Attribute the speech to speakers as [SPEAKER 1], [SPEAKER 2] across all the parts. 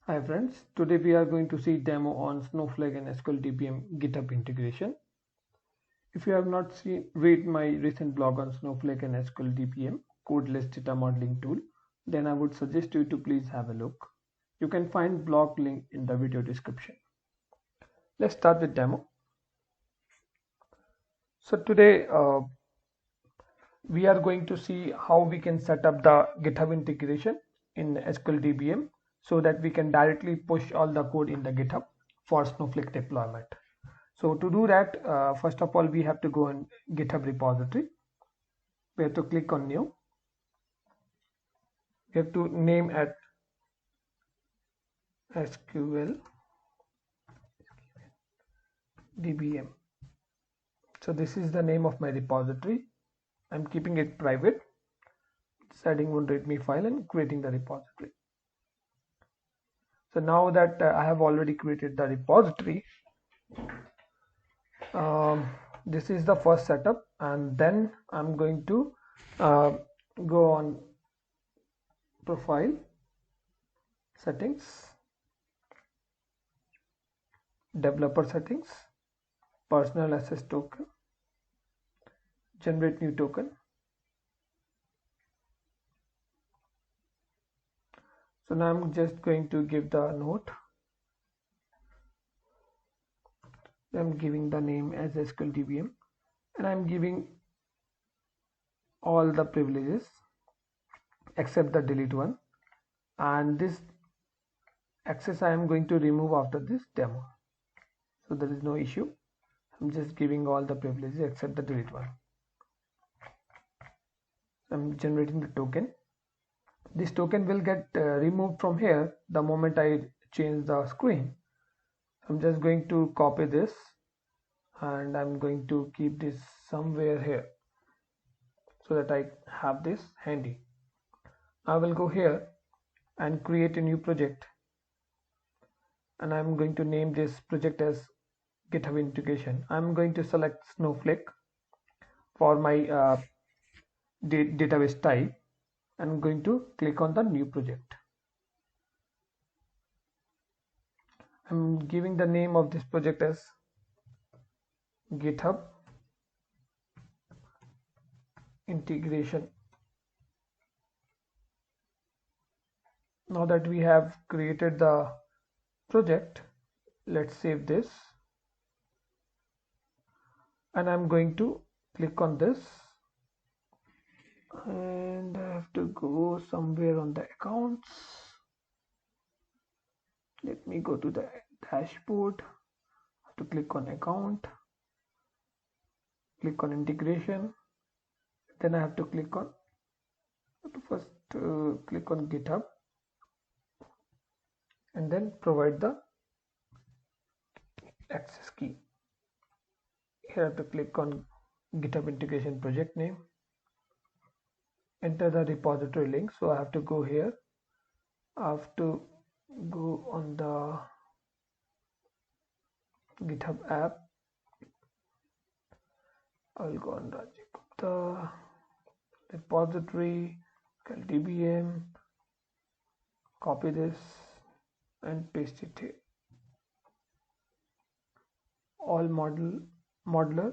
[SPEAKER 1] Hi friends, today we are going to see demo on Snowflake and SQL DBM GitHub integration. If you have not read my recent blog on Snowflake and SQL DBM codeless data modeling tool, then I would suggest you to please have a look. You can find blog link in the video description. Let's start with demo. So today we are going to see how we can set up the GitHub integration in SQL DBM so that we can directly push all the code in the GitHub for Snowflake deployment. So to do that, first of all, we have to go in GitHub repository. We have to click on new. We have to name it SQL DBM. So this is the name of my repository. I'm keeping it private, setting one readme file and creating the repository. So now that I have already created the repository, this is the first setup, and then I'm going to go on profile settings, developer settings, personal access token, generate new token. So now I'm just going to give the note. I'm giving the name as SQL DBM, and I'm giving all the privileges except the delete one, and this access I am going to remove after this demo, so there is no issue. I'm just giving all the privileges except the delete one. I'm generating the token. This token will get removed from here the moment I change the screen. I'm just going to copy this and I'm going to keep this somewhere here so that I have this handy. I will go here and create a new project, and I'm going to name this project as GitHub integration. I'm going to select Snowflake for my database type. I'm going to click on the new project. I'm giving the name of this project as GitHub integration. Now that we have created the project, let's save this, and I'm going to click on this, and I have to go somewhere on the accounts. Let me go to the dashboard. I have to click on account, click on integration, then I have to click on first click on GitHub, and then provide the access key. Here I have to click on GitHub integration project name, enter the repository link. So I have to go here, I have to go on the GitHub app. I will go on Rajiv Gupta repository, DBM, copy this and paste it here. All modeler,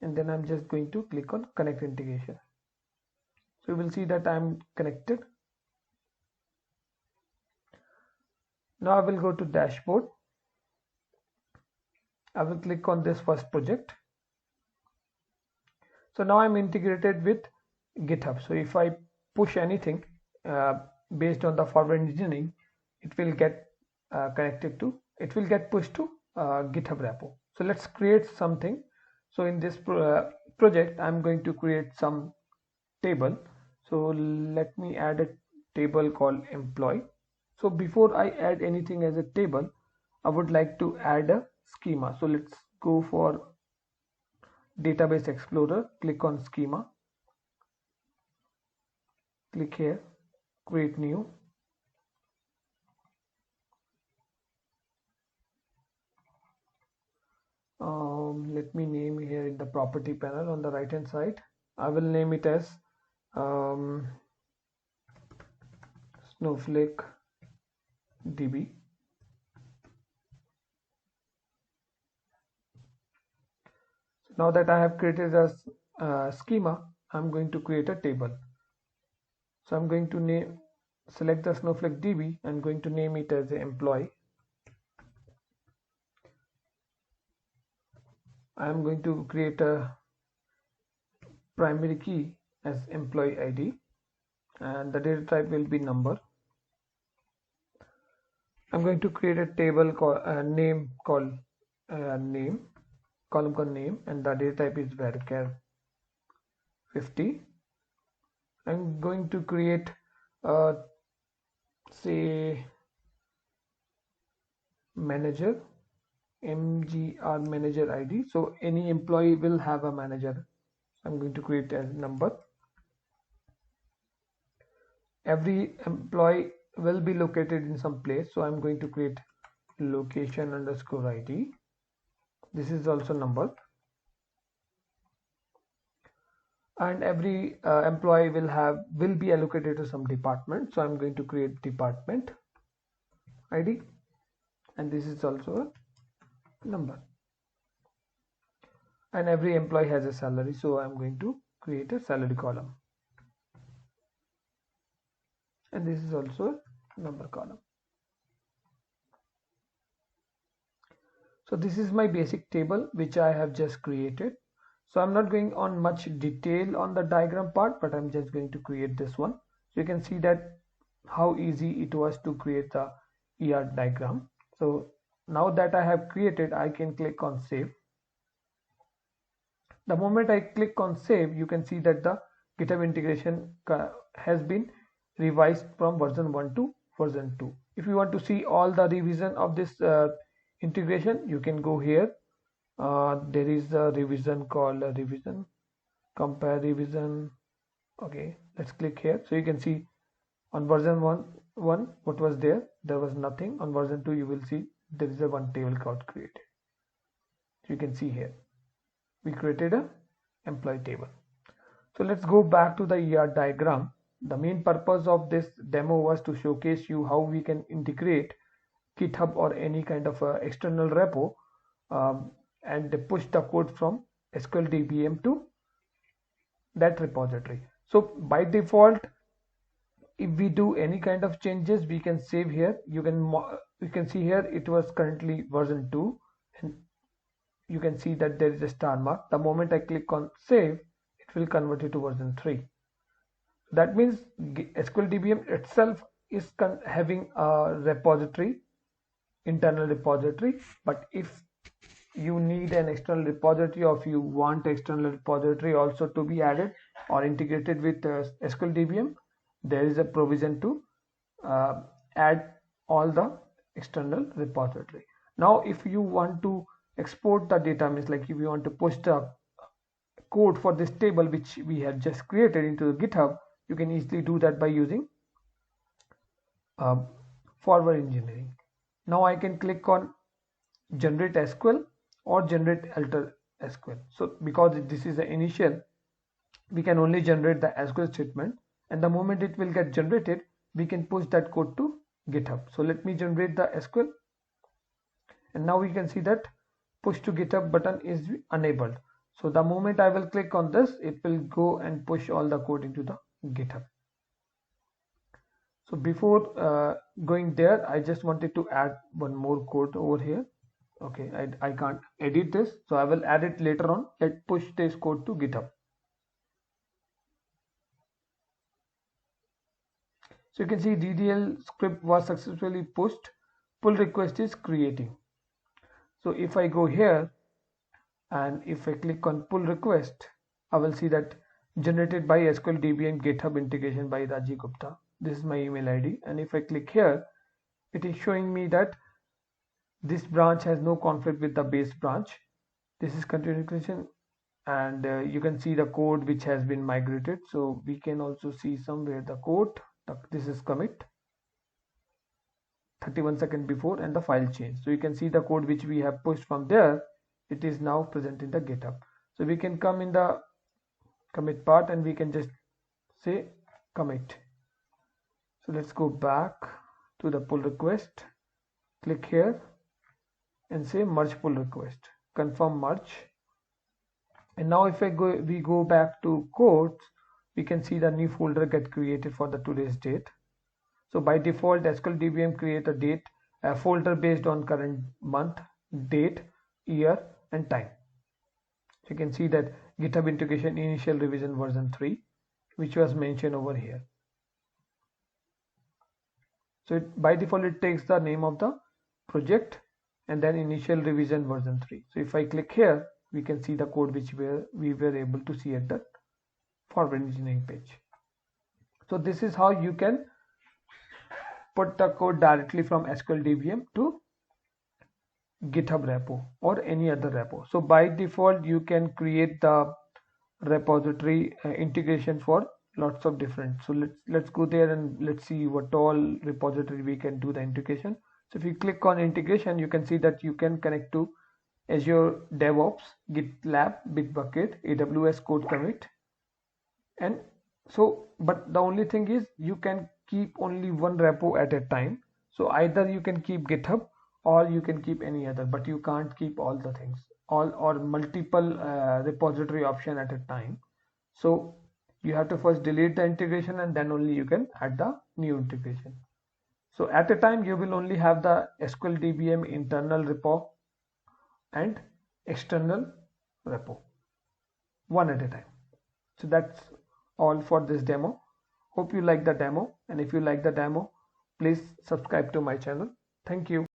[SPEAKER 1] and then I'm just going to click on connect integration. So you will see that I'm connected. Now I will go to dashboard. I will click on this first project. So now I'm integrated with GitHub. So if I push anything based on the forward engineering, it will get it will get pushed to GitHub repo. So let's create something. So in this project, I'm going to create some table. So let me add a table called employee. So before I add anything as a table, I would like to add a schema. So let's go for Database Explorer, click on schema, click here, create new. Let me name here in the property panel on the right hand side. I will name it as Snowflake db. Now that I have created a schema, I'm going to create a table. So I'm going to select the Snowflake DB and going to name it as employee. I'm going to create a primary key as employee ID and the data type will be number. I'm going to create a table name called name, column called name, and the data type is varchar 50. I'm going to create say manager, mgr manager ID. So any employee will have a manager. I'm going to create as number. Every employee will be located in some place, so I'm going to create location underscore ID. This is also number. And every employee will be allocated to some department, so I'm going to create department ID, and this is also a number. And every employee has a salary, so I'm going to create a salary column, and this is also a number column. So this is my basic table which I have just created. So I'm not going on much detail on the diagram part, but I'm just going to create this one. So you can see that how easy it was to create the ER diagram. So now that I have created, I can click on save. The moment I click on save, you can see that the GitHub integration has been revised from version 1 to version 2. If you want to see all the revision of this integration, you can go here. There is a revision called revision, compare revision. Okay, let's click here. So you can see on version 1 what was there was nothing. On version 2 you will see there is a one table got created. So you can see here we created a employee table. So let's go back to the ER diagram. The main purpose of this demo was to showcase you how we can integrate GitHub or any kind of external repo and push the code from SQL DBM to that repository. So by default, if we do any kind of changes, we can save here. You can see here it was currently version 2, and you can see that there is a star mark. The moment I click on save, it will convert it to version 3. That means SQL DBM itself is having a repository, internal repository, but if you need an external repository, or if you want external repository also to be added or integrated with SQL DBM, there is a provision to add all the external repository. Now if you want to export the data, means like if you want to push the code for this table which we have just created into the GitHub, you can easily do that by using forward engineering. Now I can click on generate SQL or generate alter SQL. So because this is the initial, we can only generate the SQL statement, and the moment it will get generated, we can push that code to GitHub. So let me generate the SQL, and now we can see that push to GitHub button is enabled. So the moment I will click on this, it will go and push all the code into the GitHub. So before going there, I just wanted to add one more code over here. Okay, I can't edit this, so I will add it later on. Let's push this code to GitHub. So you can see DDL script was successfully pushed. Pull request is creating. So if I go here and if I click on pull request, I will see that generated by SQL DBM GitHub integration by Rajiv Gupta. This is my email ID, and if I click here, it is showing me that this branch has no conflict with the base branch. This is continuation, and you can see the code which has been migrated. So we can also see somewhere the code. This is commit 31 seconds before and the file change. So you can see the code which we have pushed from there. It is now present in the GitHub. So we can come in the commit part and we can just say commit. So let's go back to the pull request, click here and say merge pull request, confirm merge. And now if we go back to codes, we can see the new folder get created for the today's date. So by default, SQL DBM create a folder based on current month, date, year, and time. So you can see that GitHub integration initial revision version 3, which was mentioned over here. So by default, it takes the name of the project and then initial revision version 3. So if I click here, we can see the code which we were able to see at the forward engineering page. So this is how you can put the code directly from SQL DBM to GitHub repo or any other repo. So by default, you can create the repository integration for lots of different. So let's go there and let's see what all repository we can do the integration. So if you click on integration, you can see that you can connect to Azure DevOps, GitLab, Bitbucket, AWS Code Commit, and so but the only thing is you can keep only one repo at a time. So either you can keep GitHub or you can keep any other, but you can't keep all the things, all or multiple repository option at a time. So you have to first delete the integration and then only you can add the new integration. So at a time you will only have the SQL DBM internal repo and external repo, one at a time. So that's all for this demo. Hope you like the demo, and if you like the demo, please subscribe to my channel. Thank you.